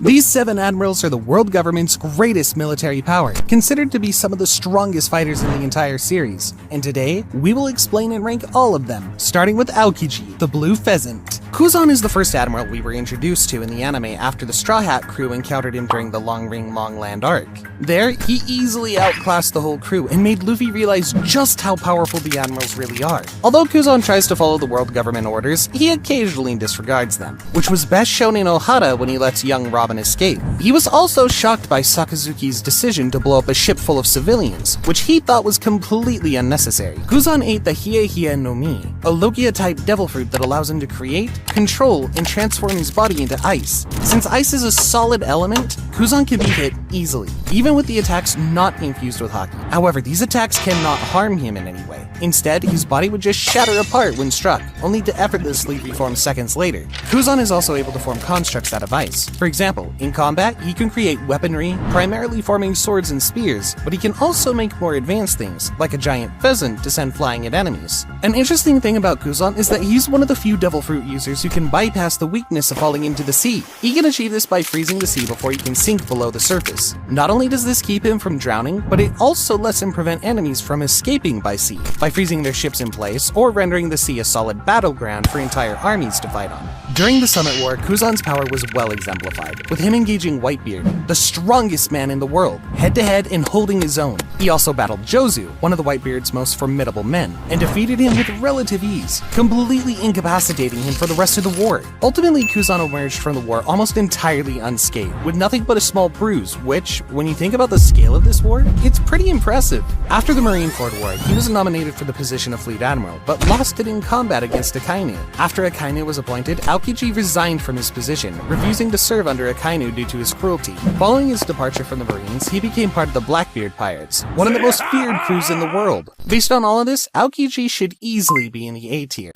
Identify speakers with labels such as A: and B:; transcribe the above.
A: These 7 admirals are the world government's greatest military power, considered to be some of the strongest fighters in the entire series. And today, we will explain and rank all of them, starting with Aokiji, the Blue Pheasant. Kuzan is the first admiral we were introduced to in the anime after the Straw Hat crew encountered him during the Long Ring Long Land arc. There, he easily outclassed the whole crew and made Luffy realize just how powerful the admirals really are. Although Kuzan tries to follow the world government orders, he occasionally disregards them, which was best shown in Ohara when he lets young Robin escape. He was also shocked by Sakazuki's decision to blow up a ship full of civilians, which he thought was completely unnecessary. Kuzan ate the Hiei no Mi, a Logia-type devil fruit that allows him to create, control, and transform his body into ice. Since ice is a solid element, Kuzan can be hit easily, even with the attacks not infused with Haki. However, these attacks cannot harm him in any way. Instead, his body would just shatter apart when struck, only to effortlessly reform seconds later. Kuzan is also able to form constructs out of ice. For example, in combat, he can create weaponry, primarily forming swords and spears, but he can also make more advanced things, like a giant pheasant to send flying at enemies. An interesting thing about Kuzan is that he's one of the few devil fruit users who can bypass the weakness of falling into the sea. He can achieve this by freezing the sea before he can sink below the surface. Not only does this keep him from drowning, but it also lets him prevent enemies from escaping by sea, by freezing their ships in place or rendering the sea a solid battleground for entire armies to fight on. During the Summit War, Kuzan's power was well exemplified, with him engaging Whitebeard, the strongest man in the world, head-to-head and holding his own. He also battled Jozu, one of the Whitebeard's most formidable men, and defeated him with relative ease, completely incapacitating him for the rest of the war. Ultimately, Kuzan emerged from the war almost entirely unscathed, with nothing but a small bruise, which, when you think about the scale of this war, it's pretty impressive. After the Marineford War, he was nominated for the position of Fleet Admiral, but lost it in combat against Akainu. After Akainu was appointed, Aokiji resigned from his position, refusing to serve under Akainu due to his cruelty. Following his departure from the Marines, he became part of the Blackbeard Pirates, one of the most feared crews in the world. Based on all of this, Aokiji should easily be in the A tier.